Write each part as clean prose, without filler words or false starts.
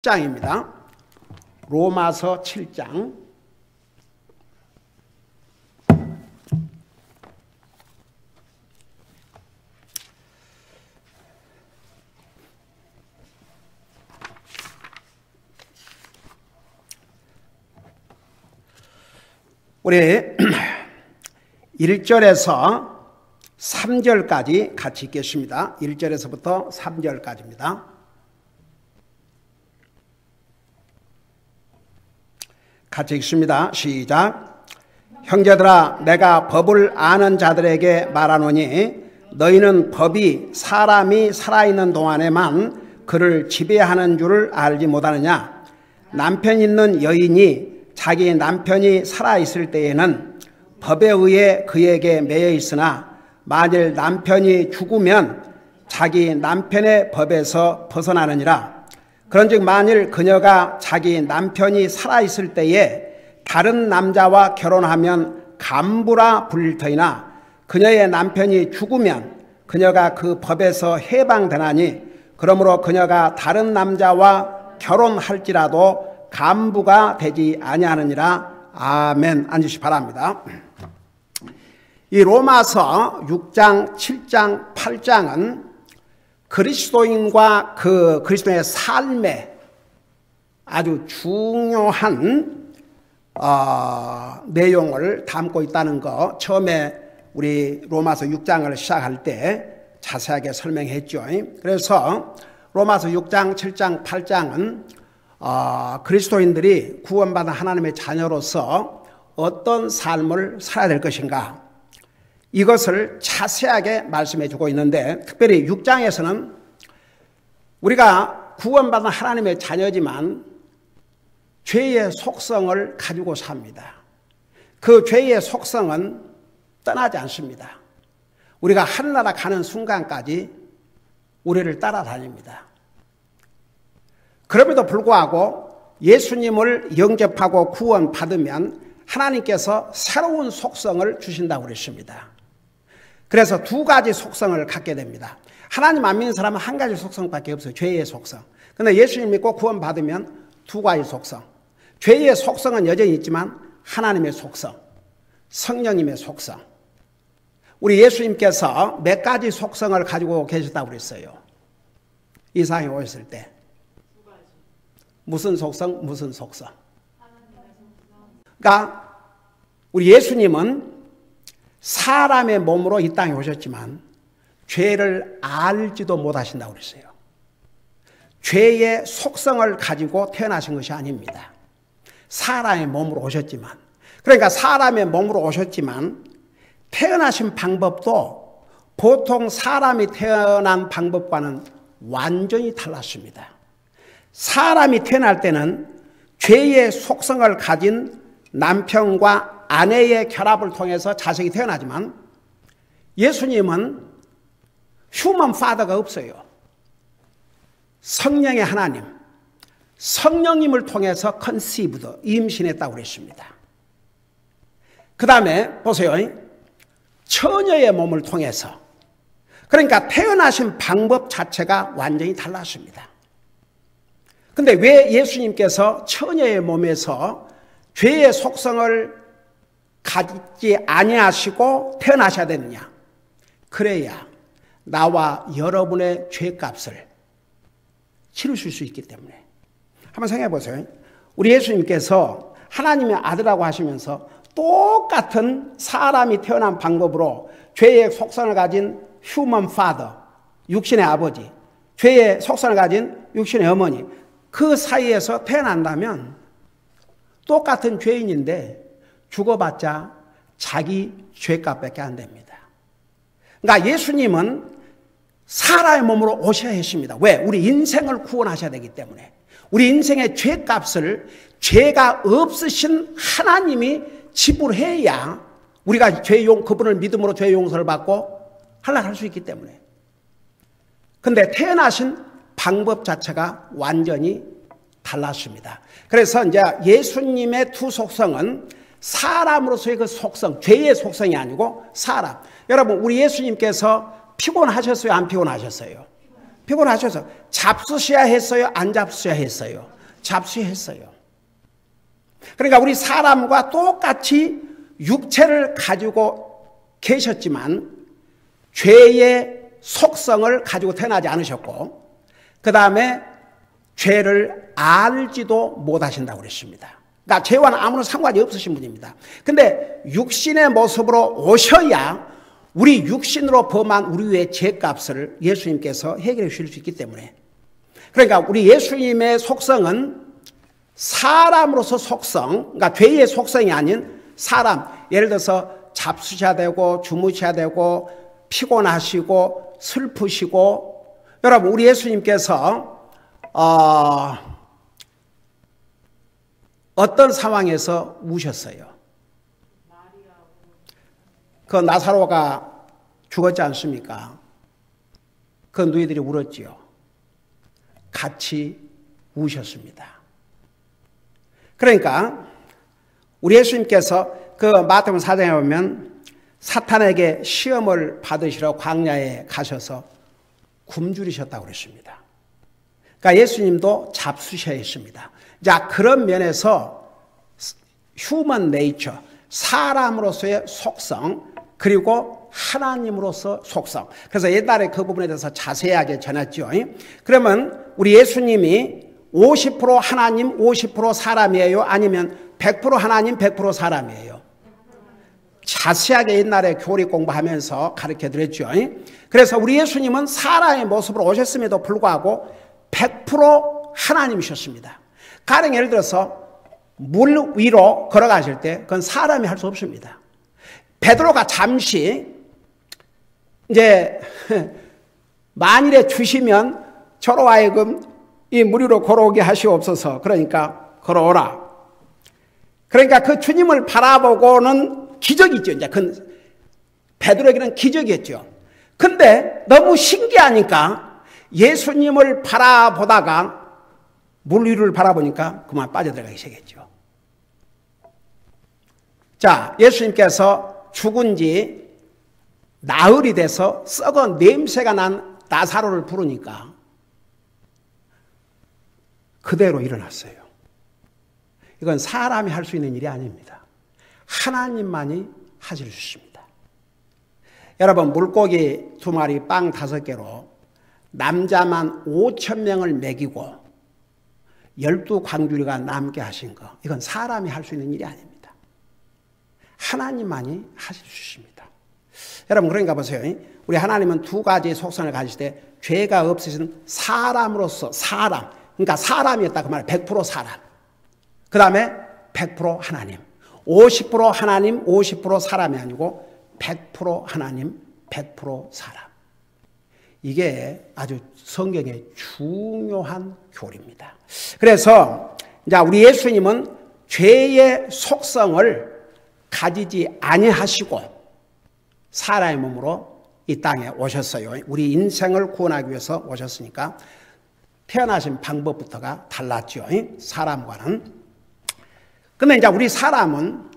7장입니다. 로마서 7장. 우리 1절에서 3절까지 같이 읽겠습니다. 1절에서부터 3절까지입니다. 같이 읽습니다. 시작. 형제들아, 내가 법을 아는 자들에게 말하노니 너희는 법이 사람이 살아있는 동안에만 그를 지배하는 줄을 알지 못하느냐. 남편 있는 여인이 자기 남편이 살아있을 때에는 법에 의해 그에게 매여 있으나 만일 남편이 죽으면 자기 남편의 법에서 벗어나느니라. 그런즉 만일 그녀가 자기 남편이 살아있을 때에 다른 남자와 결혼하면 간부라 불릴 터이나 그녀의 남편이 죽으면 그녀가 그 법에서 해방되나니 그러므로 그녀가 다른 남자와 결혼할지라도 간부가 되지 아니하느니라. 아멘. 앉으시 바랍니다. 이 로마서 6장, 7장, 8장은 그리스도인과 그 그리스도인의 삶에 아주 중요한 내용을 담고 있다는 거 처음에 우리 로마서 6장을 시작할 때 자세하게 설명했죠. 그래서 로마서 6장, 7장, 8장은 그리스도인들이 구원받은 하나님의 자녀로서 어떤 삶을 살아야 될 것인가, 이것을 자세하게 말씀해 주고 있는데, 특별히 6장에서는 우리가 구원받은 하나님의 자녀지만 죄의 속성을 가지고 삽니다. 그 죄의 속성은 떠나지 않습니다. 우리가 하늘나라 가는 순간까지 우리를 따라다닙니다. 그럼에도 불구하고 예수님을 영접하고 구원받으면 하나님께서 새로운 속성을 주신다고 그랬습니다. 그래서 두 가지 속성을 갖게 됩니다. 하나님 안 믿는 사람은 한 가지 속성밖에 없어요. 죄의 속성. 그런데 예수님 믿고 구원받으면 두 가지 속성. 죄의 속성은 여전히 있지만 하나님의 속성, 성령님의 속성. 우리 예수님께서 몇 가지 속성을 가지고 계셨다고 그랬어요. 이 세상에 오셨을 때. 무슨 속성? 무슨 속성? 그러니까 우리 예수님은 사람의 몸으로 이 땅에 오셨지만 죄를 알지도 못하신다고 그랬어요. 죄의 속성을 가지고 태어나신 것이 아닙니다. 사람의 몸으로 오셨지만, 그러니까 사람의 몸으로 오셨지만 태어나신 방법도 보통 사람이 태어난 방법과는 완전히 달랐습니다. 사람이 태어날 때는 죄의 속성을 가진 남편과 아내의 결합을 통해서 자식이 태어나지만 예수님은 휴먼 파더가 없어요. 성령의 하나님, 성령님을 통해서 컨시브드, 임신했다고 그랬습니다. 그 다음에 보세요. 처녀의 몸을 통해서, 그러니까 태어나신 방법 자체가 완전히 달랐습니다. 근데 왜 예수님께서 처녀의 몸에서 죄의 속성을 가지지 아니하시고 태어나셔야 되느냐? 그래야 나와 여러분의 죄값을 치르실 수 있기 때문에. 한번 생각해 보세요. 우리 예수님께서 하나님의 아들이라고 하시면서 똑같은 사람이 태어난 방법으로 죄의 속성을 가진 휴먼 파더, 육신의 아버지, 죄의 속성을 가진 육신의 어머니, 그 사이에서 태어난다면 똑같은 죄인인데 죽어봤자 자기 죄값밖에 안 됩니다. 그러니까 예수님은 사람의 몸으로 오셔야 했습니다. 왜? 우리 인생을 구원하셔야 되기 때문에. 우리 인생의 죄값을 죄가 없으신 하나님이 지불해야 우리가 그분을 믿음으로 죄 용서를 받고 할수 수 있기 때문에. 그런데 태어나신 방법 자체가 완전히 달랐습니다. 그래서 이제 예수님의 두 속성은 사람으로서의 그 속성, 죄의 속성이 아니고 사람. 여러분, 우리 예수님께서 피곤하셨어요? 안 피곤하셨어요? 피곤하셔서 잡수셔야 했어요? 안 잡수셔야 했어요? 잡수셔야 했어요. 그러니까 우리 사람과 똑같이 육체를 가지고 계셨지만 죄의 속성을 가지고 태어나지 않으셨고 그 다음에 죄를 알지도 못하신다고 그랬습니다. 그러니까 죄와는 아무런 상관이 없으신 분입니다. 근데 육신의 모습으로 오셔야 우리 육신으로 범한 우리의 죄값을 예수님께서 해결해 주실 수 있기 때문에, 그러니까 우리 예수님의 속성은 사람으로서 속성, 그러니까 죄의 속성이 아닌 사람, 예를 들어서 잡수셔야 되고 주무셔야 되고 피곤하시고 슬프시고, 여러분 우리 예수님께서 어떤 상황에서 우셨어요? 그 나사로가 죽었지 않습니까? 그 누이들이 울었지요. 같이 우셨습니다. 그러니까 우리 예수님께서 그 마태복음 4장에 보면 사탄에게 시험을 받으시러 광야에 가셔서 굶주리셨다고 그랬습니다. 그러니까 예수님도 잡수셔야 했습니다. 자, 그런 면에서 휴먼 네이처, 사람으로서의 속성, 그리고 하나님으로서 속성. 그래서 옛날에 그 부분에 대해서 자세하게 전했죠. 그러면 우리 예수님이 50% 하나님, 50% 사람이에요? 아니면 100% 하나님, 100% 사람이에요? 자세하게 옛날에 교리 공부하면서 가르쳐 드렸죠. 그래서 우리 예수님은 사람의 모습으로 오셨음에도 불구하고 100% 하나님이셨습니다. 가령 예를 들어서 물 위로 걸어가실 때 그건 사람이 할 수 없습니다. 베드로가 잠시 이제 만일에 주시면 저로 하여금 이 물 위로 걸어오게 하시옵소서. 그러니까 걸어오라. 그러니까 그 주님을 바라보고는 기적이죠. 이제 그 베드로에게는 기적이었죠. 근데 너무 신기하니까 예수님을 바라보다가 물 위를 바라보니까 그만 빠져들어가기 시작했죠. 자, 예수님께서 죽은 지 나흘이 돼서 썩은 냄새가 난 나사로를 부르니까 그대로 일어났어요. 이건 사람이 할 수 있는 일이 아닙니다. 하나님만이 하실 수 있습니다. 여러분, 물고기 2마리, 빵 5개로 남자만 5,000명을 먹이고 12광주리가 남게 하신 거, 이건 사람이 할 수 있는 일이 아닙니다. 하나님만이 하실 수 있습니다. 여러분, 그러니까 보세요. 우리 하나님은 2가지의 속성을 가지실 때 죄가 없으신 사람으로서, 사람, 그러니까 사람이었다 그 말이에요. 100% 사람. 그 다음에 100% 하나님. 50% 하나님, 50% 사람이 아니고 100% 하나님, 100% 사람. 이게 아주 성경의 중요한 교리입니다. 그래서 이제 우리 예수님은 죄의 속성을 가지지 아니하시고 사람의 몸으로 이 땅에 오셨어요. 우리 인생을 구원하기 위해서 오셨으니까 태어나신 방법부터가 달랐죠. 사람과는. 근데 이제 우리 사람은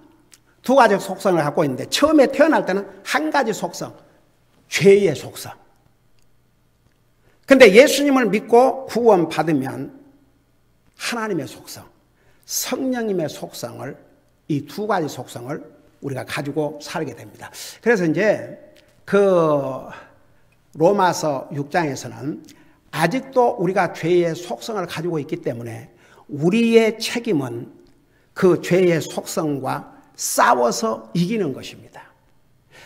2가지 속성을 갖고 있는데, 처음에 태어날 때는 한 가지 속성, 죄의 속성. 근데 예수님을 믿고 구원받으면 하나님의 속성, 성령님의 속성을, 이 2가지 속성을 우리가 가지고 살게 됩니다. 그래서 이제 그 로마서 6장에서는 아직도 우리가 죄의 속성을 가지고 있기 때문에 우리의 책임은 그 죄의 속성과 싸워서 이기는 것입니다.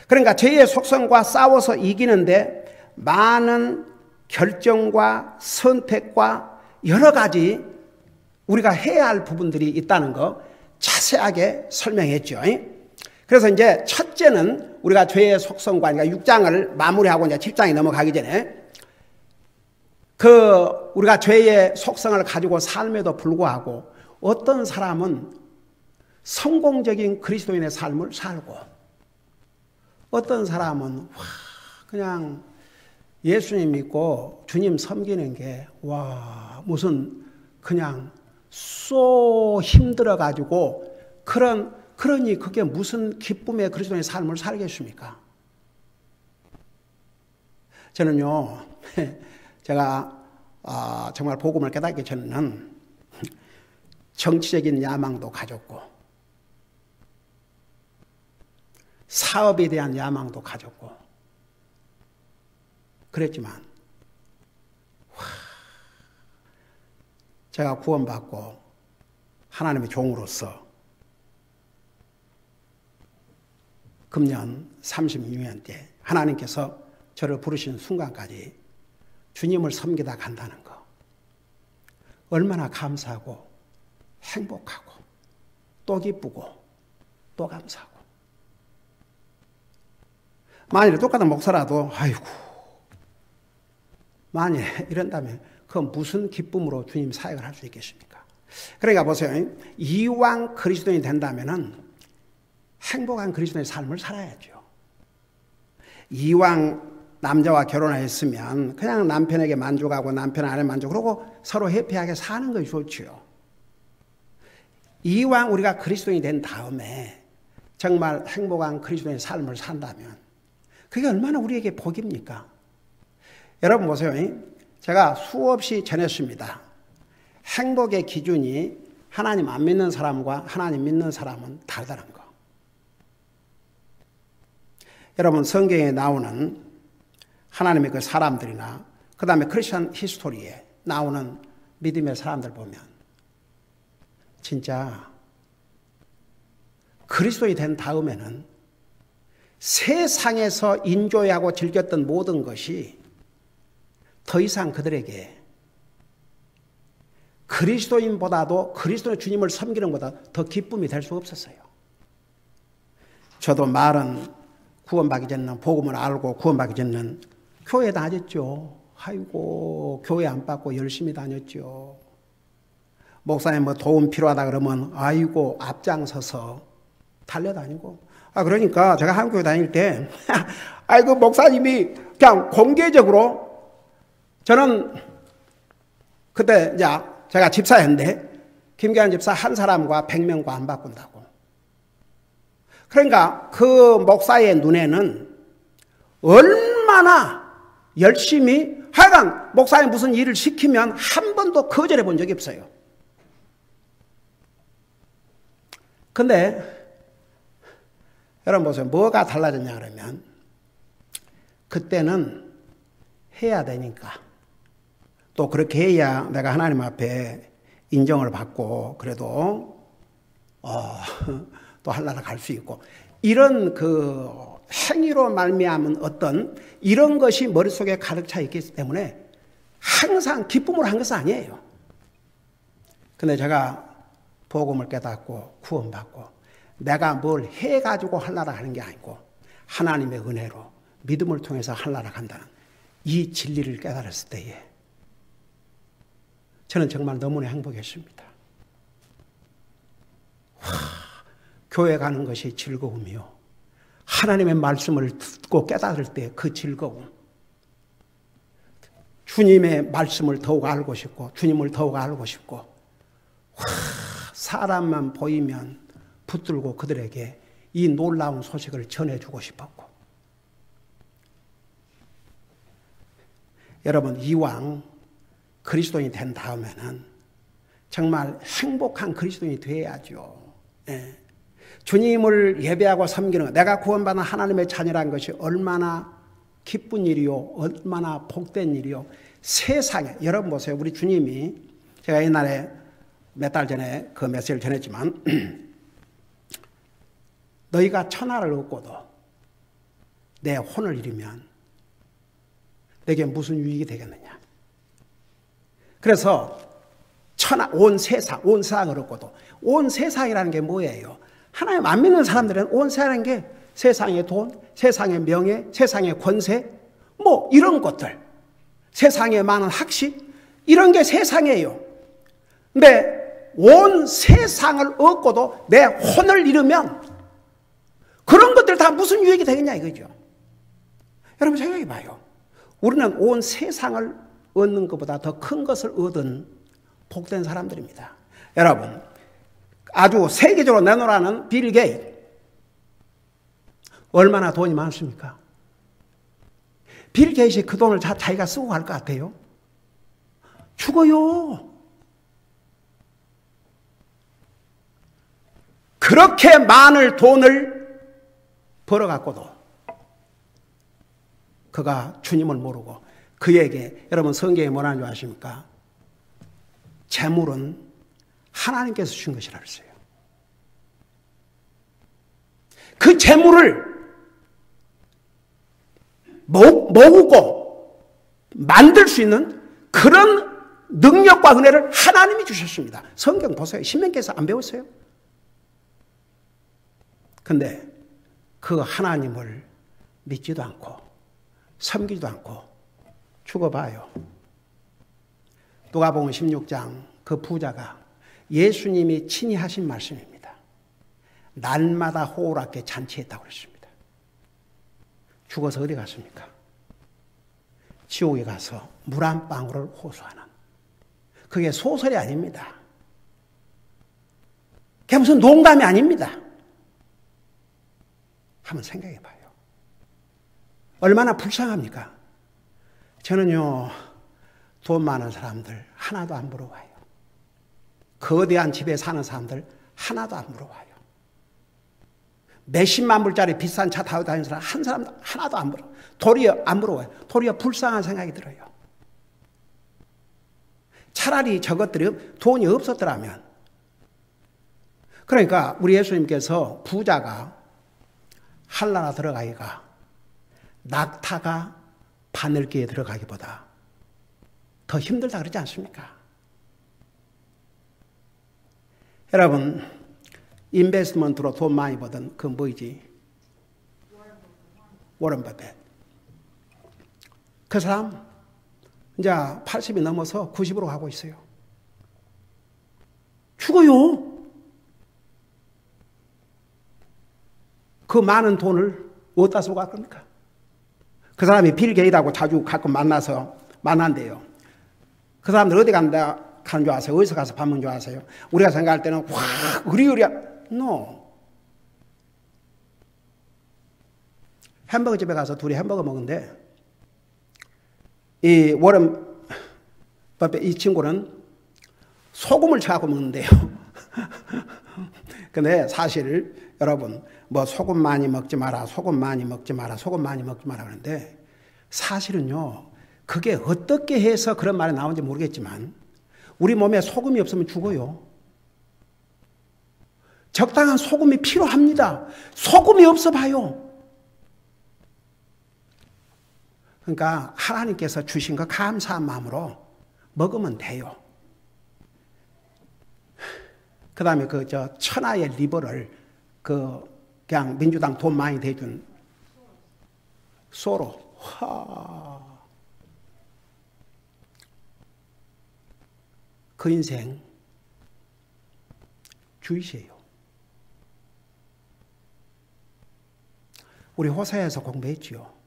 그러니까 죄의 속성과 싸워서 이기는데 많은 결정과 선택과 여러 가지 우리가 해야 할 부분들이 있다는 거 자세하게 설명했죠. 그래서 이제 첫째는 우리가 죄의 속성과, 그러니까 6장을 마무리하고 이제 7장에 넘어가기 전에 우리가 죄의 속성을 가지고 삶에도 불구하고 어떤 사람은 성공적인 그리스도인의 삶을 살고, 어떤 사람은 그냥 예수님 믿고 주님 섬기는 게 무슨 그냥 쏘 힘들어가지고 그러니 그게 무슨 기쁨의 그리스도인의 삶을 살겠습니까? 저는요, 제가 정말 복음을 깨닫기 전에는 정치적인 야망도 가졌고 사업에 대한 야망도 가졌고 그랬지만 제가 구원받고 하나님의 종으로서 금년 36년 때 하나님께서 저를 부르신 순간까지 주님을 섬기다 간다는 거 얼마나 감사하고 행복하고 또 기쁘고 또 감사하고 만일에 똑같은 목사라도 아이고 만일에 이런다면 그건 무슨 기쁨으로 주님 사역을 할 수 있겠습니까? 그러니까 보세요. 이왕 그리스도인이 된다면은 행복한 그리스도인의 삶을 살아야죠. 이왕 남자와 결혼했으면 그냥 남편에게 만족하고 남편 안에 만족하고 서로 해피하게 사는 것이 좋지요. 이왕 우리가 그리스도인이 된 다음에 정말 행복한 그리스도인의 삶을 산다면 그게 얼마나 우리에게 복입니까? 여러분 보세요. 제가 수없이 전했습니다. 행복의 기준이 하나님 안 믿는 사람과 하나님 믿는 사람은 다르다는 거. 여러분 성경에 나오는 하나님의 그 사람들이나 그 다음에 크리스천 히스토리에 나오는 믿음의 사람들 보면 진짜 그리스도인이 된 다음에는 세상에서 인조하고 즐겼던 모든 것이 더 이상 그들에게 그리스도인보다도 그리스도의 주님을 섬기는 것보다 더 기쁨이 될 수 없었어요. 저도 말은 구원받기 전에는 복음을 알고 구원받기 전에는 교회 다녔죠. 아이고 교회 안 받고 열심히 다녔죠. 목사님 뭐 도움 필요하다 그러면 아이고 앞장서서 달려다니고 그러니까 제가 한국교회 다닐 때 아이고 목사님이 그냥 공개적으로 저는 그때 이제 제가 집사였는데 김기환 집사 한 사람과 100명과 안 바꾼다고. 그러니까 그 목사의 눈에는 얼마나 열심히 하여간 목사님 무슨 일을 시키면 한 번도 거절해 본 적이 없어요. 근데 여러분 보세요. 뭐가 달라졌냐 그러면 그때는 해야 되니까 또 그렇게 해야 내가 하나님 앞에 인정을 받고 그래도 또 한나라 갈 수 있고 이런 그 행위로 말미암은 어떤 이런 것이 머릿속에 가득 차 있기 때문에 항상 기쁨으로 한 것은 아니에요. 근데 제가 복음을 깨닫고 구원받고 내가 뭘 해가지고 한나라 하는 게 아니고 하나님의 은혜로 믿음을 통해서 한나라 간다는 이 진리를 깨달았을 때에 저는 정말 너무나 행복했습니다. 교회 가는 것이 즐거움이요. 하나님의 말씀을 듣고 깨달을 때 그 즐거움. 주님의 말씀을 더욱 알고 싶고 주님을 더욱 알고 싶고 사람만 보이면 붙들고 그들에게 이 놀라운 소식을 전해주고 싶었고 여러분 이왕 그리스도인이 된 다음에는 정말 행복한 그리스도인이 되어야죠. 네. 주님을 예배하고 섬기는 것, 내가 구원받은 하나님의 자녀라는 것이 얼마나 기쁜 일이요 얼마나 복된 일이요. 세상에 여러분 보세요. 우리 주님이 제가 옛날에 몇 달 전에 그 메시지를 전했지만 너희가 천하를 얻고도 내 혼을 잃으면 내게 무슨 유익이 되겠느냐. 그래서 온 세상을 얻고도 온 세상이라는 게 뭐예요? 하나님 안 믿는 사람들은 온 세상이라는 게 세상의 돈, 세상의 명예, 세상의 권세 뭐 이런 것들 세상에 많은 학식 이런 게 세상이에요. 근데 온 세상을 얻고도 내 혼을 잃으면 그런 것들 다 무슨 유익이 되겠냐 이거죠. 여러분 생각해 봐요. 우리는 온 세상을 얻는 것보다 더 큰 것을 얻은 복된 사람들입니다. 여러분 아주 세계적으로 내놓으라는 빌 게이츠 얼마나 돈이 많습니까? 빌 게이츠이 그 돈을 자기가 쓰고 갈 것 같아요? 죽어요. 그렇게 많은 돈을 벌어갖고도 그가 주님을 모르고 그에게, 여러분 성경에 뭐라는 줄 아십니까? 재물은 하나님께서 주신 것이라 그랬어요. 그 재물을 모으고 만들 수 있는 그런 능력과 은혜를 하나님이 주셨습니다. 성경 보세요. 신명기에서 안 배웠어요? 근데 그 하나님을 믿지도 않고 섬기지도 않고 죽어봐요. 누가복음 16장 그 부자가 예수님이 친히 하신 말씀입니다. 날마다 호락게 잔치했다고 그랬습니다. 죽어서 어디 갔습니까? 지옥에 가서 물 한 방울을 호소하는, 그게 소설이 아닙니다. 그게 무슨 농담이 아닙니다. 한번 생각해 봐요. 얼마나 불쌍합니까? 저는요, 돈 많은 사람들 하나도 안 부러워요. 거대한 집에 사는 사람들 하나도 안 부러워요. 몇십만 불짜리 비싼 차 타고 다니는 사람 한 사람도 하나도 안 부러워요. 도리어 안 부러워요. 도리어 불쌍한 생각이 들어요. 차라리 저것들이 돈이 없었더라면. 그러니까 우리 예수님께서 부자가 한나라 들어가기가 낙타가 바늘기에 들어가기보다 더 힘들다 그러지 않습니까? 여러분, 인베스트먼트로 돈 많이 버던 그 뭐이지? 워런 버핏. 그 사람 이제 80이 넘어서 90으로 가고 있어요. 죽어요. 그 많은 돈을 어디다 쓰고 갈 겁니까? 그 사람이 빌 게이트하고 자주 가끔 만난대요. 그 사람들 어디 가는 줄 아세요? 어디서 가서 밥 먹는 줄 아세요? 우리가 생각할 때는 확 으리으리야. No. 햄버거 집에 가서 둘이 햄버거 먹는데 이 워런 버핏 이 친구는 소금을 쳐갖고 먹는데요. 근데 사실 여러분 뭐 소금 많이 먹지 마라, 소금 많이 먹지 마라, 소금 많이 먹지 마라 그러는데 사실은요, 그게 어떻게 해서 그런 말이 나오는지 모르겠지만 우리 몸에 소금이 없으면 죽어요. 적당한 소금이 필요합니다. 소금이 없어 봐요. 그러니까 하나님께서 주신 거 감사한 마음으로 먹으면 돼요. 그 다음에 천하의 리버를 그냥 민주당 돈 많이 대준 소로. 그 인생 주이시에요. 우리 호세아에서 공부했지요.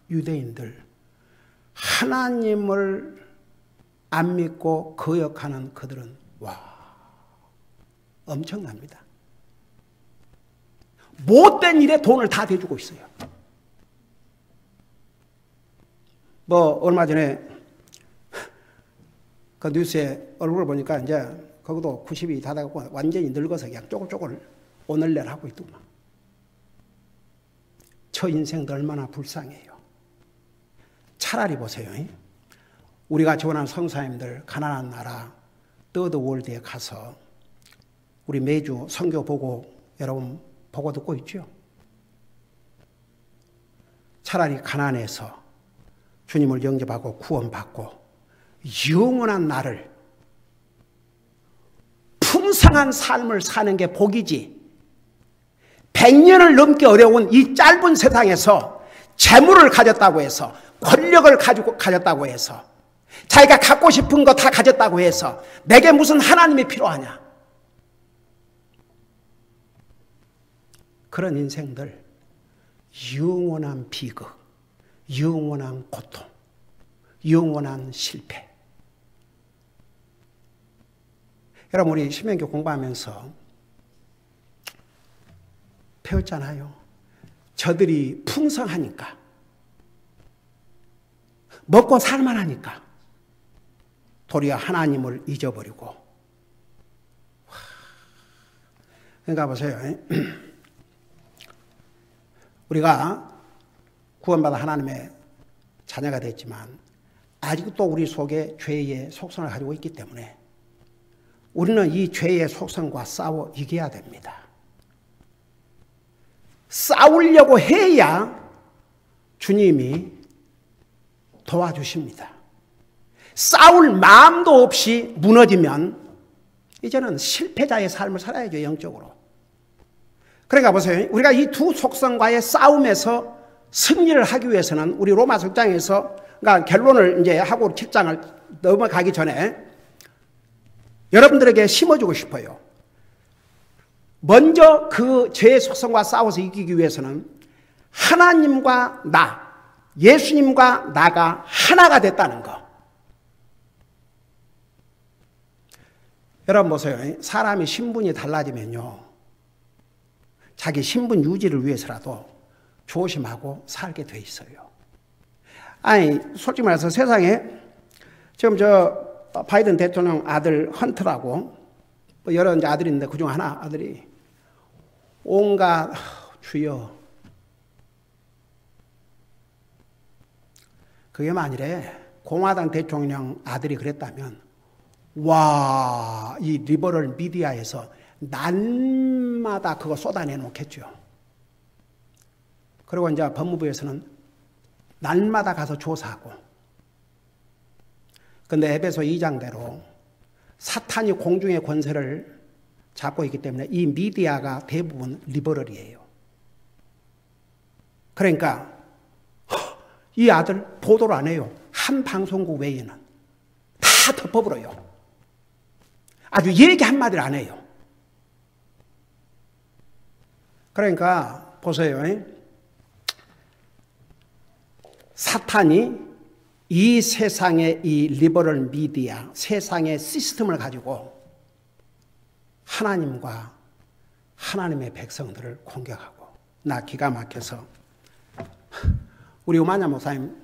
유대인들 하나님을 안 믿고 거역하는 그들은 엄청납니다. 못된 일에 돈을 다 대주고 있어요. 얼마 전에 그 뉴스에 얼굴을 보니까 이제 거기도 90이 다 되고 완전히 늙어서 그냥 쪼글쪼글 오늘날 하고 있더만. 저 인생도 얼마나 불쌍해요. 차라리 보세요. 우리가 지원하는 성사님들 가난한 나라 더드 월드에 가서 우리 매주 선교 보고 여러분 보고 듣고 있죠. 차라리 가난해서 주님을 영접하고 구원받고 영원한 나를 풍성한 삶을 사는 게 복이지, 100년을 넘게 어려운 이 짧은 세상에서 재물을 가졌다고 해서, 권력을 가졌다고 해서, 자기가 갖고 싶은 거 다 가졌다고 해서 내게 무슨 하나님이 필요하냐? 그런 인생들 영원한 비극, 영원한 고통, 영원한 실패. 여러분, 우리 신명기 공부하면서 배웠잖아요. 저들이 풍성하니까 먹고 살만하니까 도리어 하나님을 잊어버리고. 그러니까 보세요. 우리가 구원받아 하나님의 자녀가 됐지만 아직도 우리 속에 죄의 속성을 가지고 있기 때문에 우리는 이 죄의 속성과 싸워 이겨야 됩니다. 싸우려고 해야 주님이 도와주십니다. 싸울 마음도 없이 무너지면 이제는 실패자의 삶을 살아야죠, 영적으로. 그러니까 보세요. 우리가 이 두 속성과의 싸움에서 승리를 하기 위해서는 우리 로마서 6장에서, 그러니까 결론을 이제 하고 7장을 넘어가기 전에 여러분들에게 심어주고 싶어요. 먼저 그 죄의 속성과 싸워서 이기기 위해서는 하나님과 나, 예수님과 나가 하나가 됐다는 거. 여러분 보세요. 사람이 신분이 달라지면요, 자기 신분 유지를 위해서라도 조심하고 살게 돼 있어요. 아니, 솔직히 말해서 세상에 지금 바이든 대통령 아들 헌트라고 여러 이제 아들이 있는데 그중 하나 아들이 온갖 주여, 그게 만일에 공화당 대통령 아들이 그랬다면 와, 이 리버럴 미디어에서 날마다 그거 쏟아내 놓겠죠. 그리고 이제 법무부에서는 날마다 가서 조사하고. 근데 에베소 2장대로 사탄이 공중의 권세를 잡고 있기 때문에 이 미디어가 대부분 리버럴이에요. 그러니까 이 아들 보도를 안 해요. 한 방송국 외에는 다 덮어버려요. 아주 얘기 한마디를 안 해요. 그러니까 보세요. 사탄이 이 세상의 이 리버럴 미디어, 세상의 시스템을 가지고 하나님과 하나님의 백성들을 공격하고. 나 기가 막혀서 우리 우마냐 목사님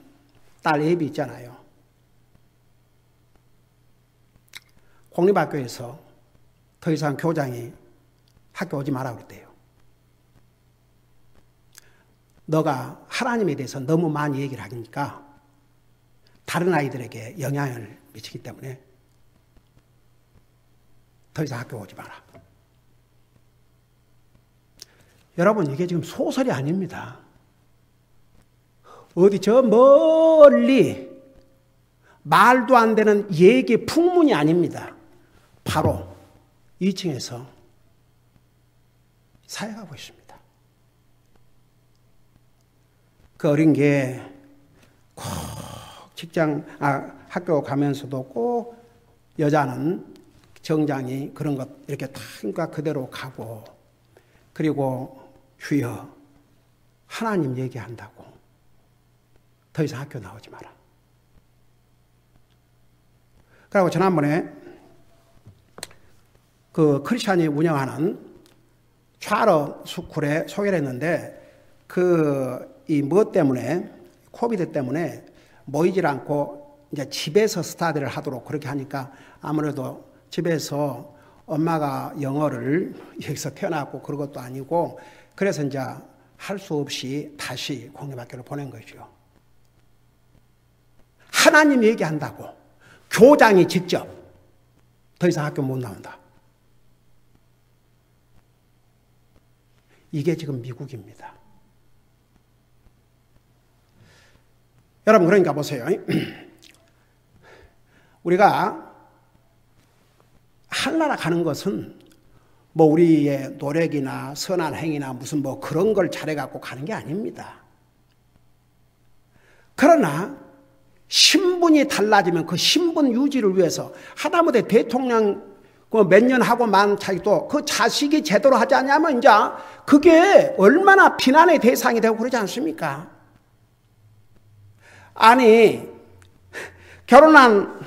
딸 예비 있잖아요. 공립학교에서 더 이상 교장이 학교 오지 마라 그랬대요. 너가 하나님에 대해서 너무 많이 얘기를 하니까 다른 아이들에게 영향을 미치기 때문에 더 이상 학교 오지 마라. 여러분, 이게 지금 소설이 아닙니다. 어디 저 멀리 말도 안 되는 얘기 풍문이 아닙니다. 바로 2층에서 사역하고 있습니다. 그 어린 게 꼭 학교 가면서도 꼭 여자는 정장이 그런 것 이렇게 다 그대로 가고, 그리고 주여 하나님 얘기한다고 더 이상 학교 나오지 마라. 그리고 지난번에 그 크리스찬이 운영하는 차러 스쿨에 소개를 했는데 이 무엇 때문에 코비드 때문에 모이질 않고 이제 집에서 스타디를 하도록 그렇게 하니까 아무래도 집에서 엄마가 영어를 여기서 태어났고 그런 것도 아니고 그래서 이제 할 수 없이 다시 공립학교를 보낸 거죠. 하나님 얘기한다고 교장이 직접 더 이상 학교 못 나온다. 이게 지금 미국입니다. 여러분, 그러니까 보세요. 우리가 하늘나라 가는 것은 뭐 우리의 노력이나 선한 행위나 무슨 뭐 그런 걸 잘해갖고 가는 게 아닙니다. 그러나 신분이 달라지면 그 신분 유지를 위해서 하다못해 대통령 몇 년 하고 만 자기도 그 자식이 제대로 하지 않냐면 이제 그게 얼마나 비난의 대상이 되고 그러지 않습니까? 아니, 결혼한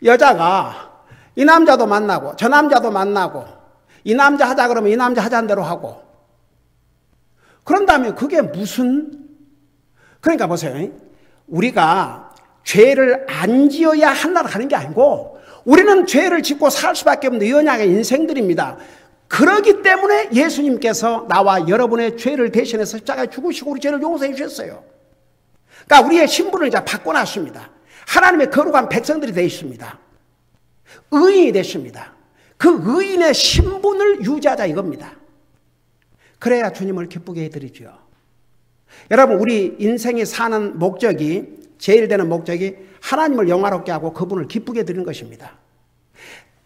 여자가 이 남자도 만나고 저 남자도 만나고 이 남자 하자 그러면 이 남자 하자는 대로 하고 그런 다음에 그게 무슨, 그러니까 보세요. 우리가 죄를 안 지어야 하나로 가는 게 아니고 우리는 죄를 짓고 살 수밖에 없는 연약한 인생들입니다. 그러기 때문에 예수님께서 나와 여러분의 죄를 대신해서 십자가에 죽으시고 우리 죄를 용서해 주셨어요. 그러니까 우리의 신분을 이제 바꿔놨습니다. 하나님의 거룩한 백성들이 되어 있습니다. 의인이 되십니다. 그 의인의 신분을 유지하자 이겁니다. 그래야 주님을 기쁘게 해드리죠. 여러분, 우리 인생이 사는 목적이, 제일 되는 목적이 하나님을 영화롭게 하고 그분을 기쁘게 해드리는 것입니다.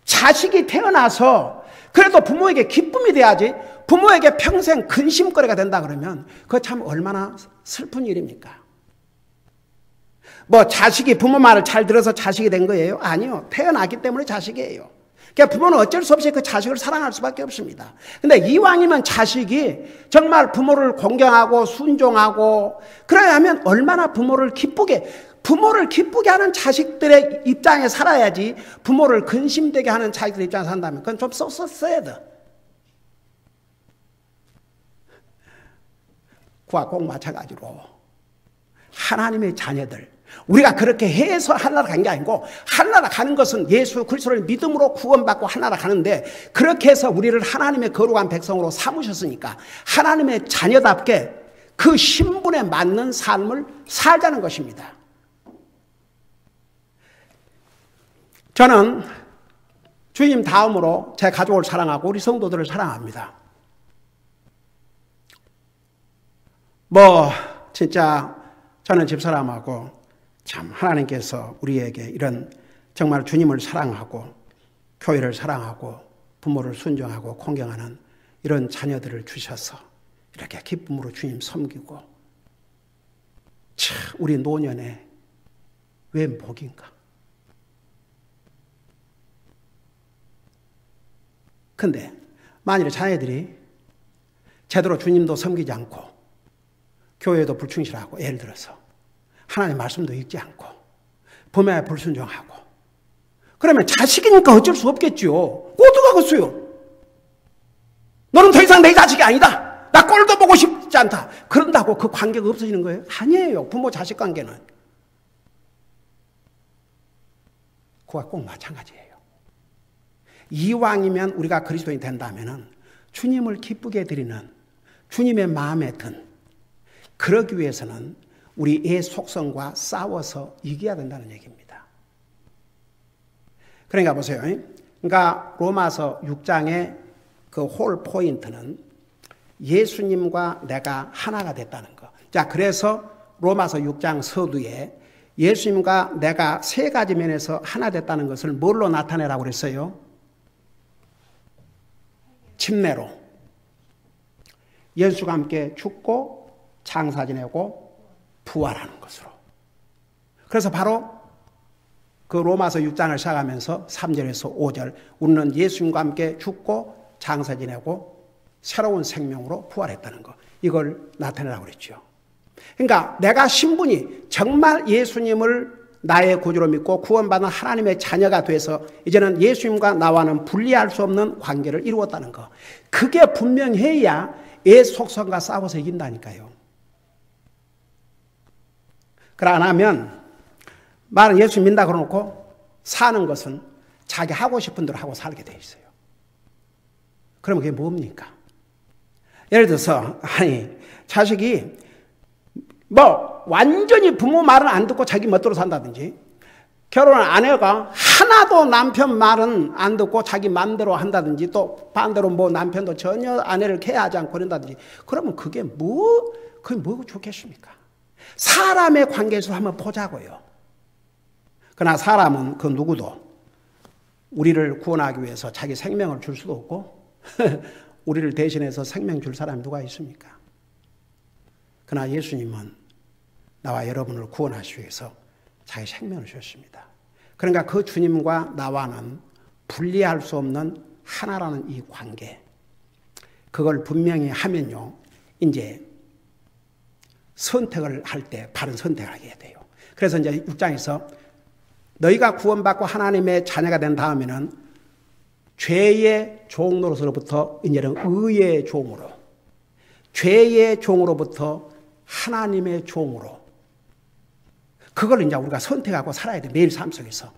자식이 태어나서 그래도 부모에게 기쁨이 돼야지 부모에게 평생 근심거리가 된다 그러면 그거 참 얼마나 슬픈 일입니까? 뭐 자식이 부모 말을 잘 들어서 자식이 된 거예요? 아니요. 태어났기 때문에 자식이에요. 그러니까 부모는 어쩔 수 없이 그 자식을 사랑할 수밖에 없습니다. 근데 이왕이면 자식이 정말 부모를 공경하고 순종하고 그래야 하면 얼마나 부모를 기쁘게 하는 자식들의 입장에 살아야지 부모를 근심되게 하는 자식들의 입장에 산다면 그건 좀 써야 돼. 그와 꼭 마찬가지로 하나님의 자녀들, 우리가 그렇게 해서 하나로 간 게 아니고 하나로 가는 것은 예수 그리스도를 믿음으로 구원받고 하나로 가는데 그렇게 해서 우리를 하나님의 거룩한 백성으로 삼으셨으니까 하나님의 자녀답게 그 신분에 맞는 삶을 살자는 것입니다. 저는 주님 다음으로 제 가족을 사랑하고 우리 성도들을 사랑합니다. 진짜 저는 집사람하고 참 하나님께서 우리에게 이런 정말 주님을 사랑하고 교회를 사랑하고 부모를 순종하고 공경하는 이런 자녀들을 주셔서 이렇게 기쁨으로 주님 섬기고 참 우리 노년에 웬 복인가. 근데 만일에 자녀들이 제대로 주님도 섬기지 않고 교회도 불충실하고 예를 들어서 하나님의 말씀도 읽지 않고 부모에 불순종하고 그러면 자식이니까 어쩔 수 없겠지요. 어떡하겠어요. 너는 더 이상 내 자식이 아니다. 나 꼴도 보고 싶지 않다. 그런다고 그 관계가 없어지는 거예요? 아니에요. 부모 자식 관계는. 그와 꼭 마찬가지예요. 이왕이면 우리가 그리스도인이 된다면 주님을 기쁘게 드리는 주님의 마음에 든 그러기 위해서는 우리의 속성과 싸워서 이겨야 된다는 얘기입니다. 그러니까 보세요. 그러니까 로마서 6장의 그 홀 포인트는 예수님과 내가 하나가 됐다는 거. 자, 그래서 로마서 6장 서두에 예수님과 내가 세 가지 면에서 하나 됐다는 것을 뭘로 나타내라고 그랬어요? 침례로. 예수가 함께 죽고 장사 지내고 부활하는 것으로. 그래서 바로 그 로마서 6장을 시작하면서 3절에서 5절 우리는 예수님과 함께 죽고 장사 지내고 새로운 생명으로 부활했다는 것. 이걸 나타내라고 그랬죠. 그러니까 내가 신분이 정말 예수님을 나의 구주로 믿고 구원받은 하나님의 자녀가 돼서 이제는 예수님과 나와는 분리할 수 없는 관계를 이루었다는 것. 그게 분명해야 애 속성과 싸워서 이긴다니까요. 그래 안 하면 말은 예수 믿는다 그러놓고 사는 것은 자기 하고 싶은 대로 하고 살게 돼 있어요. 그러면 그게 뭡니까? 예를 들어서 자식이 완전히 부모 말은 안 듣고 자기 멋대로 산다든지 결혼한 아내가 하나도 남편 말은 안 듣고 자기 마음대로 한다든지 또 반대로 남편도 전혀 아내를 케어하지 않고 그런다든지 그러면 그게 뭐가 좋겠습니까? 사람의 관계에서 한번 보자고요. 그러나 사람은 그 누구도 우리를 구원하기 위해서 자기 생명을 줄 수도 없고 우리를 대신해서 생명 줄 사람이 누가 있습니까? 그러나 예수님은 나와 여러분을 구원하시기 위해서 자기 생명을 주셨습니다. 그러니까 그 주님과 나와는 분리할 수 없는 하나라는 이 관계, 그걸 분명히 하면요 이제 선택을 할 때 바른 선택을 하게 돼요. 그래서 이제 6장에서 너희가 구원받고 하나님의 자녀가 된 다음에는 죄의 종로로서부터 이제는 의의 종으로, 죄의 종으로부터 하나님의 종으로, 그걸 이제 우리가 선택하고 살아야 돼. 매일 삶 속에서.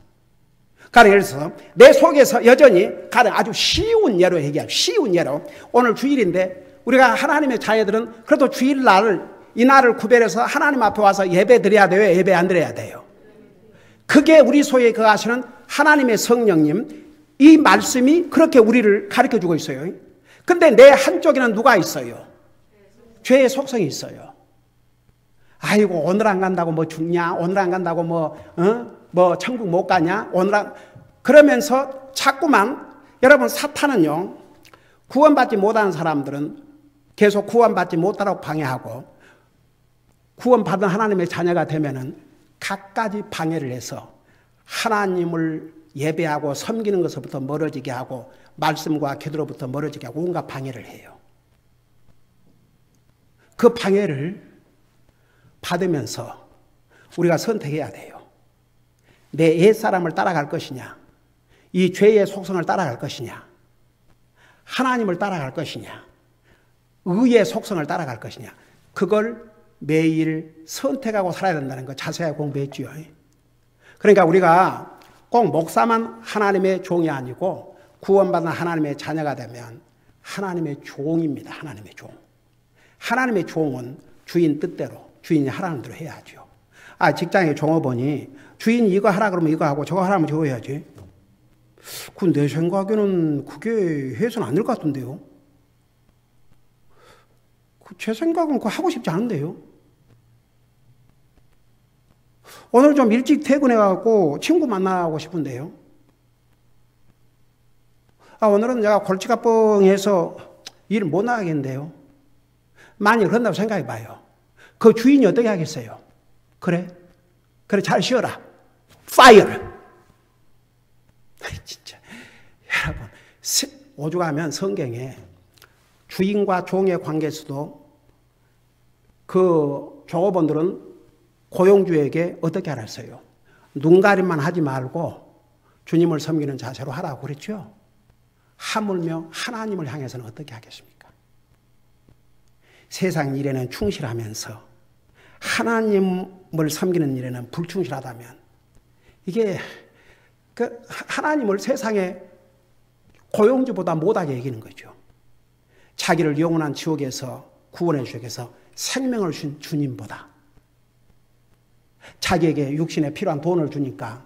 그러니까 예를 들어서 내 속에서 여전히 가령 아주 쉬운 예로 얘기하죠. 쉬운 예로 오늘 주일인데 우리가 하나님의 자녀들은 그래도 주일날 이 날을 구별해서 하나님 앞에 와서 예배 드려야 돼요? 예배 안 드려야 돼요? 그게 우리 속에 거하시는 하나님의 성령님, 이 말씀이 그렇게 우리를 가르쳐주고 있어요. 근데 내 한쪽에는 누가 있어요? 죄의 속성이 있어요. 아이고 오늘 안 간다고 뭐 죽냐? 오늘 안 간다고 뭐 천국 못 가냐? 그러면서 자꾸만 여러분 사탄은요, 구원받지 못하는 사람들은 계속 구원받지 못하라고 방해하고, 구원받은 하나님의 자녀가 되면은 갖가지 방해를 해서 하나님을 예배하고 섬기는 것부터 멀어지게 하고 말씀과 기도로부터 멀어지게 하고 온갖 방해를 해요. 그 방해를 받으면서 우리가 선택해야 돼요. 내 옛사람을 따라갈 것이냐, 이 죄의 속성을 따라갈 것이냐, 하나님을 따라갈 것이냐, 의의 속성을 따라갈 것이냐, 그걸 매일 선택하고 살아야 된다는 거 자세하게 공부했지요. 그러니까 우리가 꼭 목사만 하나님의 종이 아니고 구원받은 하나님의 자녀가 되면 하나님의 종입니다. 하나님의 종. 하나님의 종은 주인 뜻대로, 주인이 하라는 대로 해야죠. 직장에 종업원이 주인이 이거 하라 그러면 이거 하고 저거 하라면 저거 해야지. 내 생각에는 그게 해서는 안 될 것 같은데요. 제 생각은 그거 하고 싶지 않은데요. 오늘 좀 일찍 퇴근해갖고 친구 만나고 싶은데요. 오늘은 내가 골치가 뻥해서 일을 못 나가겠는데요. 만일 그런다고 생각해봐요. 그 주인이 어떻게 하겠어요? 그래 잘 쉬어라. 파이어. 진짜 여러분, 오죽하면 성경에 주인과 종의 관계에서도 그 종업원들은 고용주에게 어떻게 알았어요? 눈가림만 하지 말고 주님을 섬기는 자세로 하라고 그랬죠. 하물며 하나님을 향해서는 어떻게 하겠습니까? 세상 일에는 충실하면서 하나님을 섬기는 일에는 불충실하다면 이게 하나님을 세상의 고용주보다 못하게 여기는 거죠. 자기를 영원한 지옥에서 구원해 주시기 위해서 생명을 준 주님보다 자기에게 육신에 필요한 돈을 주니까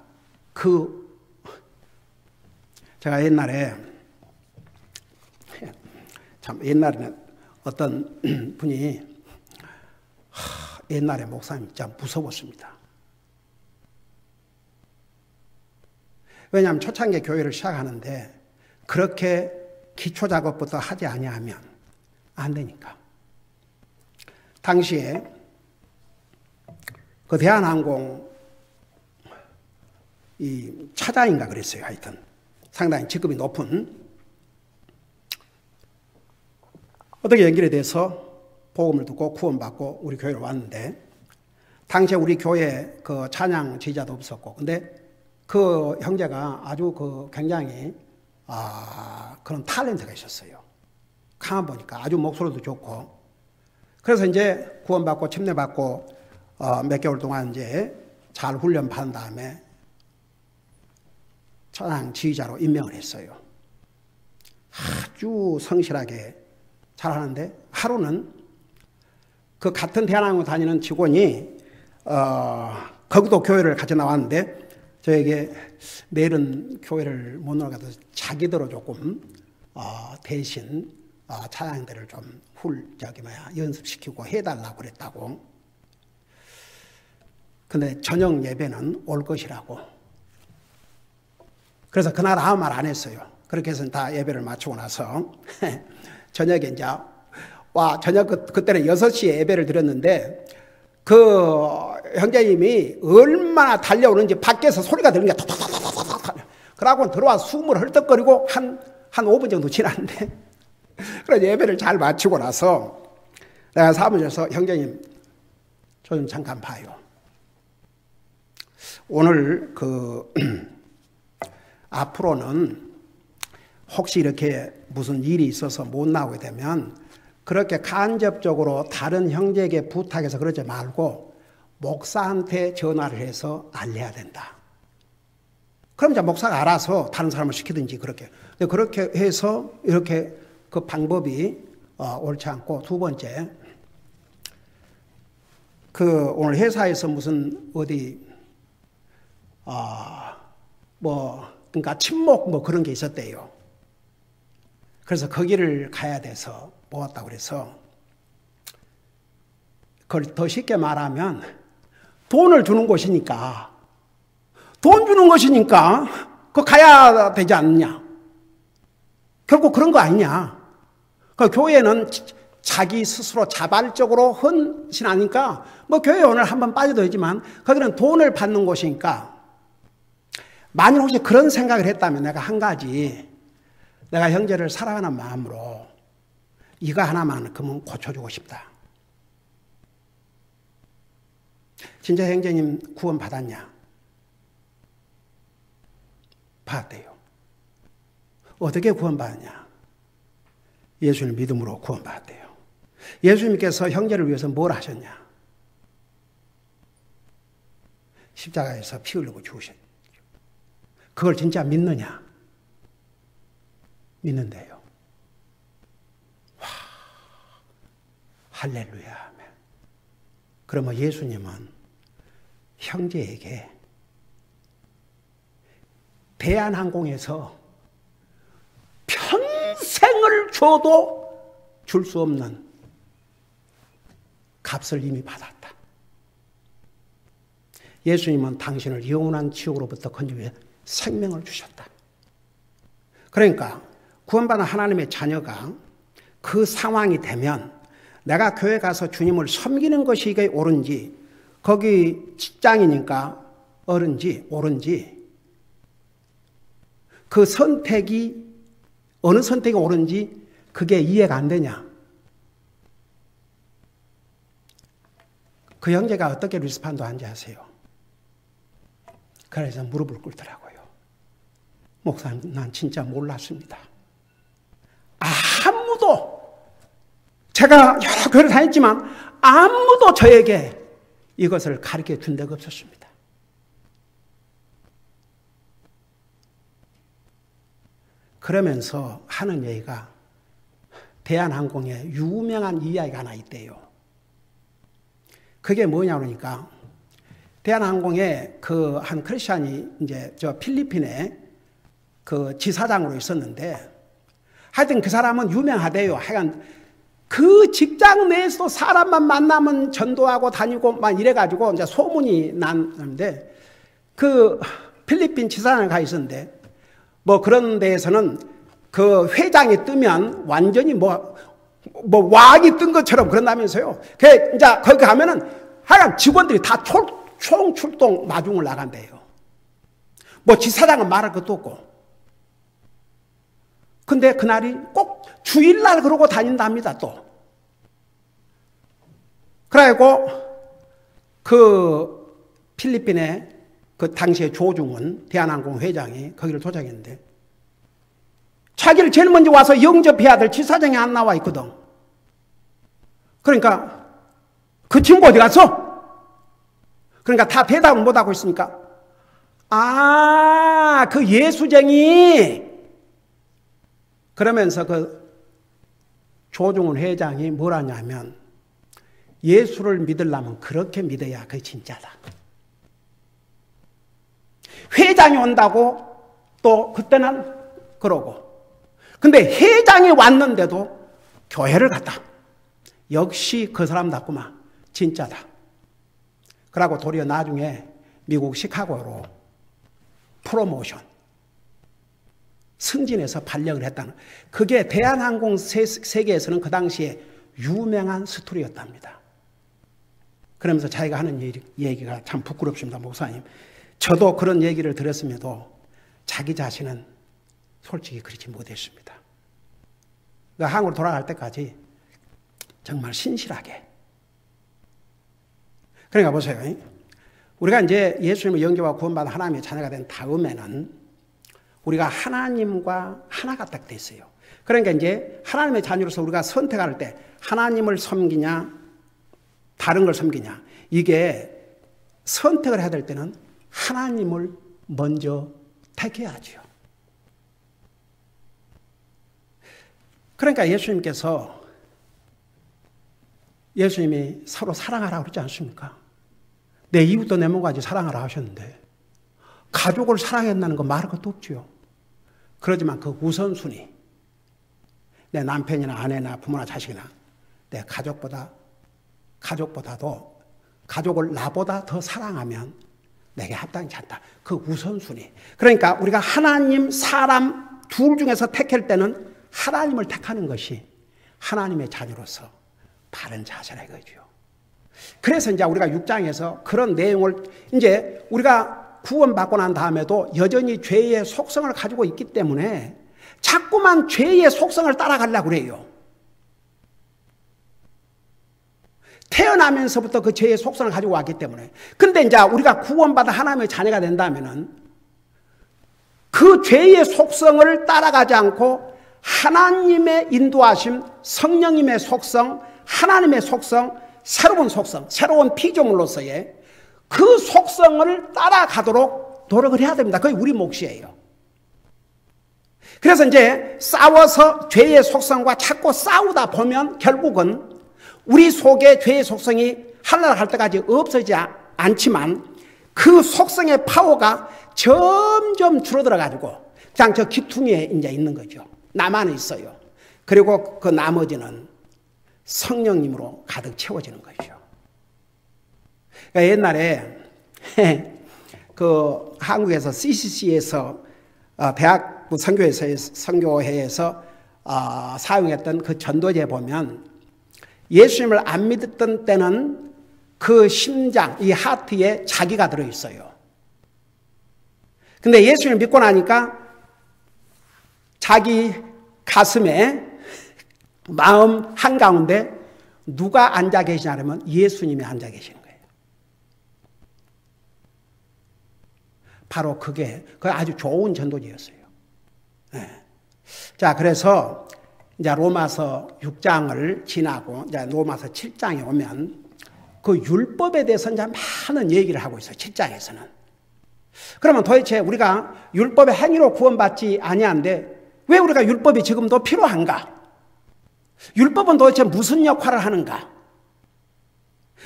제가 옛날에는 어떤 분이 옛날에 목사님이 참 무서웠습니다. 왜냐하면 초창기 교회를 시작하는데 그렇게 기초 작업부터 하지 아니하면 안 되니까. 당시에 그 대한항공 이 차장인가 그랬어요. 하여튼 상당히 직급이 높은, 어떻게 연결이 돼서 복음을 듣고 구원받고 우리 교회로 왔는데, 당시에 우리 교회에 그 찬양 지휘자도 없었고, 근데 그 형제가 아주 굉장히 그런 탤런트가 있었어요. 가만 보니까 아주 목소리도 좋고. 그래서 이제 구원받고 침례받고 몇 개월 동안 이제 잘 훈련 받은 다음에 찬양 지휘자로 임명을 했어요. 아주 성실하게 잘하는데 하루는 그 같은 대한항공 다니는 직원이 거기도 교회를 같이 나왔는데 저에게 내일은 교회를 못 나가서 자기들로 조금 대신 찬양들을 좀 연습시키고 해달라고 그랬다고. 근데 저녁 예배는 올 것이라고. 그래서 그날 아무 말 안 했어요. 그렇게 해서 다 예배를 마치고 나서 저녁에 이제 그때는 6시에 예배를 드렸는데 그 형제님이 얼마나 달려오는지 밖에서 소리가 들리는 게 톡톡톡톡톡. 그러고 들어와서 숨을 헐떡거리고 한 5분 정도 지났는데 그래서 예배를 잘 마치고 나서 내가 사무실에서 형제님 저 좀 잠깐 봐요. 오늘 앞으로는 혹시 이렇게 무슨 일이 있어서 못 나오게 되면 그렇게 간접적으로 다른 형제에게 부탁해서 그러지 말고 목사한테 전화를 해서 알려야 된다. 그럼 이제 목사가 알아서 다른 사람을 시키든지 그렇게 해서 이렇게 그 방법이 옳지 않고, 두 번째, 그 오늘 회사에서 무슨 어디 그러니까 친목 뭐 그런 게 있었대요. 그래서 거기를 가야 돼서 모았다고 그래서, 그걸 더 쉽게 말하면 돈을 주는 곳이니까, 돈 주는 것이니까 그거 가야 되지 않느냐. 결국 그런 거 아니냐. 그 교회는 자기 스스로 자발적으로 헌신하니까 뭐 교회 오늘 한번 빠져도 되지만 거기는 돈을 받는 곳이니까, 만일 혹시 그런 생각을 했다면 내가 한 가지, 내가 형제를 사랑하는 마음으로 이거 하나만큼은 고쳐주고 싶다. 진짜 형제님 구원 받았냐? 받았대요. 어떻게 구원 받았냐? 예수님 믿음으로 구원 받았대요. 예수님께서 형제를 위해서 뭘 하셨냐? 십자가에서 피 흘리고 죽으셨죠. 그걸 진짜 믿느냐? 믿는데요. 와, 할렐루야. 그러면 예수님은 형제에게 대한항공에서 평생을 줘도 줄 수 없는 값을 이미 받았다. 예수님은 당신을 영원한 지옥으로부터 건지기 위해 생명을 주셨다. 그러니까 구원받은 하나님의 자녀가 그 상황이 되면 내가 교회 가서 주님을 섬기는 것이 이게 옳은지, 거기 직장이니까 옳은지, 그 선택이 어느 선택이 옳은지 그게 이해가 안 되냐. 그 형제가 어떻게 리스판도 한지 아세요? 그래서 무릎을 꿇더라고요. 목사님, 난 진짜 몰랐습니다. 아무도, 제가 여러 교회를 다녔지만 아무도 저에게 이것을 가르쳐 준 데가 없었습니다. 그러면서 하는 얘기가, 대한항공에 유명한 이야기가 하나 있대요. 그게 뭐냐 그러니까, 대한항공에 그 한 크리스찬이 이제 저 필리핀에 그 지사장으로 있었는데, 하여튼 그 사람은 유명하대요. 하여간 그 직장 내에서도 사람만 만나면 전도하고 다니고 막 이래가지고 이제 소문이 났는데, 그 필리핀 지사장에 가 있었는데, 뭐 그런 데에서는 그 회장이 뜨면 완전히 뭐 왕이 뜬 것처럼 그런다면서요. 그 이제 거기 가면은 하여간 직원들이 다 총출동 마중을 나간대요. 뭐 지사장은 말할 것도 없고. 근데 그날이 꼭 주일날 그러고 다닌답니다, 또. 그래가지고 그 필리핀의 그 당시에 조중은 대한항공 회장이 거기를 도착했는데, 자기를 제일 먼저 와서 영접해야 될 지사장이 안 나와 있거든. 그러니까 그 친구 어디 갔어? 그러니까 다 대답을 못하고 있으니까, 그 예수쟁이. 그러면서 그 조중훈 회장이 뭘 하냐면, 예수를 믿으려면 그렇게 믿어야 그게 진짜다. 회장이 온다고 또 그때는 그러고, 근데 회장이 왔는데도 교회를 갔다. 역시 그 사람답구만, 진짜다. 그러고 도리어 나중에 미국 시카고로 프로모션, 승진해서 발령을 했다는, 그게 대한항공 세계에서는 그 당시에 유명한 스토리였답니다. 그러면서 자기가 하는 얘기가 참 부끄럽습니다, 목사님. 저도 그런 얘기를 들었음에도 자기 자신은 솔직히 그렇지 못했습니다. 그러니까 한국으로 돌아갈 때까지 정말 신실하게. 그러니까 보세요. 우리가 이제 예수님을 영접하고 구원받은 하나님의 자녀가 된 다음에는 우리가 하나님과 하나가 딱 됐어요. 그러니까 이제 하나님의 자녀로서 우리가 선택할 때 하나님을 섬기냐, 다른 걸 섬기냐, 이게 선택을 해야 될 때는 하나님을 먼저 택해야죠. 그러니까 예수님이 서로 사랑하라고 그러지 않습니까? 내 이웃도 내 몸같이 사랑하라 하셨는데 가족을 사랑한다는 거 말할 것도 없지요. 그러지만 그 우선순위, 내 남편이나 아내나 부모나 자식이나 내 가족보다도 가족을 나보다 더 사랑하면 내게 합당치 않다. 그 우선순위. 그러니까 우리가 하나님, 사람 둘 중에서 택할 때는 하나님을 택하는 것이 하나님의 자녀로서 바른 자세라 이거죠. 그래서 이제 우리가 6장에서 그런 내용을 이제 우리가 구원받고 난 다음에도 여전히 죄의 속성을 가지고 있기 때문에 자꾸만 죄의 속성을 따라가려고 그래요. 태어나면서부터 그 죄의 속성을 가지고 왔기 때문에. 근데 이제 우리가 구원받아 하나님의 자녀가 된다면은 그 죄의 속성을 따라가지 않고 하나님의 인도하심, 성령님의 속성, 하나님의 속성, 새로운 피조물로서의 그 속성을 따라가도록 노력을 해야 됩니다. 그게 우리 몫이에요. 그래서 이제 싸워서 죄의 속성과 자꾸 싸우다 보면 결국은 우리 속에 죄의 속성이 하늘나라 갈 때까지 없어지지 않지만 그 속성의 파워가 점점 줄어들어가지고 그냥 저 기퉁이에 이제 있는 거죠. 나만 있어요. 그리고 그 나머지는 성령님으로 가득 채워지는 거죠. 그러니까 옛날에 그 한국에서 CCC에서 대학부 선교회에서 사용했던 그 전도제 보면 예수님을 안 믿었던 때는 그 심장, 이 하트에 자기가 들어있어요. 근데 예수님을 믿고 나니까 자기 가슴에 마음 한가운데 누가 앉아 계시냐면 예수님이 앉아 계시는 거예요. 바로 그게 아주 좋은 전도지였어요. 네. 자, 그래서 이제 로마서 6장을 지나고 이제 로마서 7장에 오면 그 율법에 대해서 이제 많은 얘기를 하고 있어요. 7장에서는. 그러면 도대체 우리가 율법의 행위로 구원받지 아니한데 왜 우리가 율법이 지금도 필요한가? 율법은 도대체 무슨 역할을 하는가?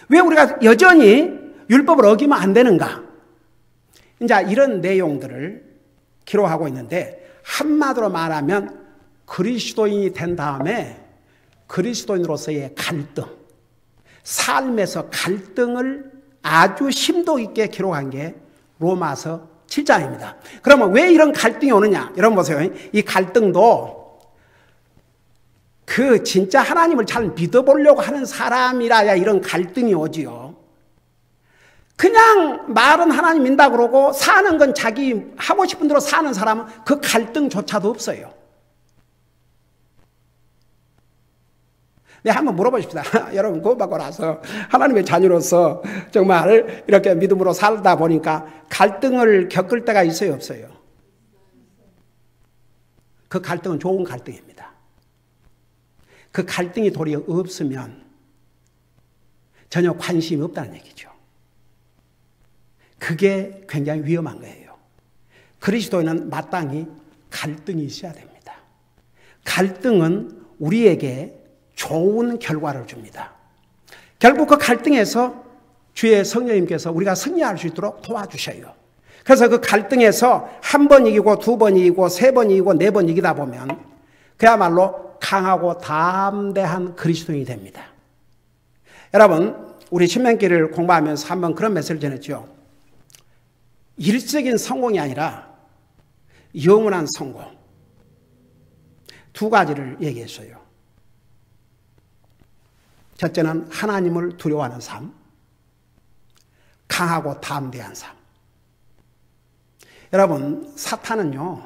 왜 우리가 여전히 율법을 어기면 안 되는가? 이제 이런 내용들을 기록하고 있는데 한마디로 말하면 그리스도인이 된 다음에 그리스도인으로서의 갈등, 삶에서 갈등을 아주 심도 있게 기록한 게 로마서 7장입니다. 그러면 왜 이런 갈등이 오느냐? 여러분 보세요. 이 갈등도 그 진짜 하나님을 잘 믿어보려고 하는 사람이라야 이런 갈등이 오지요. 그냥 말은 하나님 믿는다 그러고 사는 건 자기 하고 싶은 대로 사는 사람은 그 갈등조차도 없어요. 네, 한번 물어보십시다. 여러분 구원받고 나서 하나님의 자녀로서 정말 이렇게 믿음으로 살다 보니까 갈등을 겪을 때가 있어요, 없어요? 그 갈등은 좋은 갈등입니다. 그 갈등이 도리어 없으면 전혀 관심이 없다는 얘기죠. 그게 굉장히 위험한 거예요. 그리스도인은 마땅히 갈등이 있어야 됩니다. 갈등은 우리에게 좋은 결과를 줍니다. 결국 그 갈등에서 주의 성령님께서 우리가 승리할 수 있도록 도와주셔요. 그래서 그 갈등에서 한 번 이기고 두 번 이기고 세 번 이기고 네 번 이기다 보면 그야말로 강하고 담대한 그리스도인이 됩니다. 여러분, 우리 신명기를 공부하면서 한번 그런 메시지를 전했죠. 일적인 성공이 아니라 영원한 성공. 두 가지를 얘기했어요. 첫째는 하나님을 두려워하는 삶, 강하고 담대한 삶. 여러분, 사탄은요,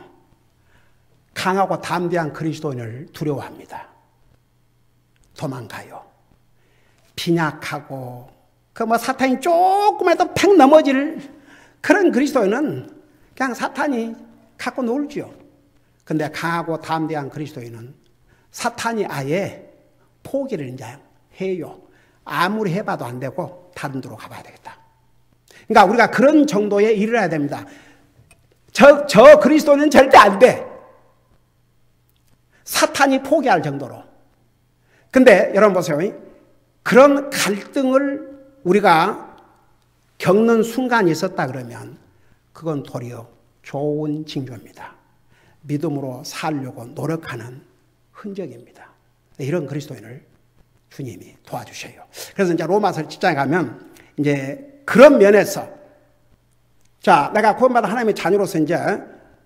강하고 담대한 그리스도인을 두려워합니다. 도망가요. 빈약하고, 사탄이 조금이라도 팽 넘어질 그런 그리스도인은 그냥 사탄이 갖고 놀죠. 근데 강하고 담대한 그리스도인은 사탄이 아예 포기를 이제 해요. 아무리 해봐도 안 되고 다른 데로 가봐야 되겠다. 그러니까 우리가 그런 정도에 이르러야 됩니다. 저 그리스도는 절대 안 돼. 사탄이 포기할 정도로. 근데 여러분 보세요. 그런 갈등을 우리가 겪는 순간이 있었다 그러면 그건 도리어 좋은 징조입니다. 믿음으로 살려고 노력하는 흔적입니다. 이런 그리스도인을 주님이 도와주셔요. 그래서 이제 로마서 7장에 가면 이제 그런 면에서 자, 내가 구원받은 하나님의 자녀로서 이제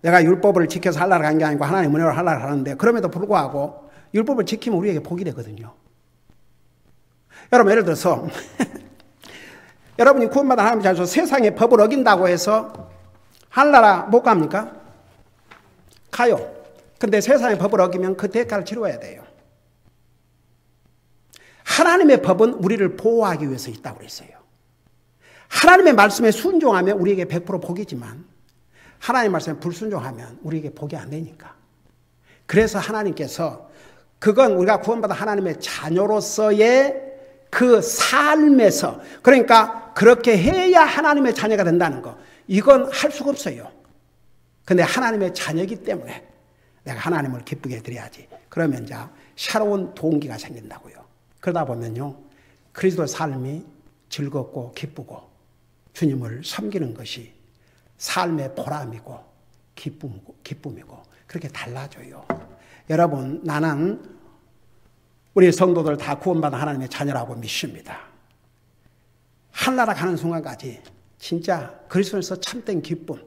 내가 율법을 지켜서 하려고 한 게 아니고 하나님의 은혜로 하려고 하는데 그럼에도 불구하고 율법을 지키면 우리에게 복이 되거든요. 여러분 예를 들어서 여러분이 구원받은 하나님의 자녀로서 세상의 법을 어긴다고 해서 하늘나라 못 갑니까? 가요. 근데 세상의 법을 어기면 그 대가를 치러야 돼요. 하나님의 법은 우리를 보호하기 위해서 있다고 그랬어요. 하나님의 말씀에 순종하면 우리에게 100% 복이지만 하나님의 말씀에 불순종하면 우리에게 복이 안 되니까. 그래서 하나님께서 그건 우리가 구원받은 하나님의 자녀로서의 그 삶에서 그러니까 그렇게 해야 하나님의 자녀가 된다는 거 이건 할 수가 없어요. 근데 하나님의 자녀이기 때문에 내가 하나님을 기쁘게 해드려야지. 그러면 이제 새로운 동기가 생긴다고요. 그러다 보면요 그리스도의 삶이 즐겁고 기쁘고 주님을 섬기는 것이 삶의 보람이고 기쁨이고 그렇게 달라져요. 여러분 나는 우리 성도들 다 구원받은 하나님의 자녀라고 믿습니다. 하늘나라 가는 순간까지 진짜 그리스도에서 참된 기쁨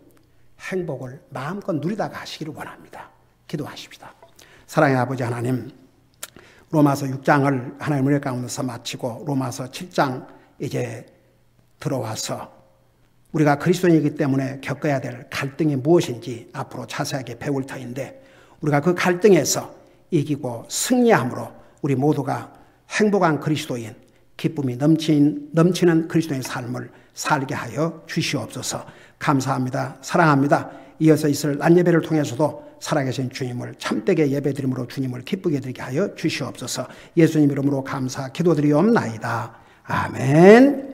행복을 마음껏 누리다가 하시기를 원합니다. 기도하십시다. 사랑의 아버지 하나님 로마서 6장을 하나님의 은혜 가운데서 마치고 로마서 7장 이제 들어와서 우리가 그리스도인이기 때문에 겪어야 될 갈등이 무엇인지 앞으로 자세하게 배울 터인데 우리가 그 갈등에서 이기고 승리함으로 우리 모두가 행복한 그리스도인 기쁨이 넘치는 그리스도의 삶을 살게 하여 주시옵소서. 감사합니다. 사랑합니다. 이어서 있을 낮 예배를 통해서도 살아계신 주님을 참되게 예배드림으로 주님을 기쁘게 드리게 하여 주시옵소서. 예수님 이름으로 감사 기도드리옵나이다. 아멘.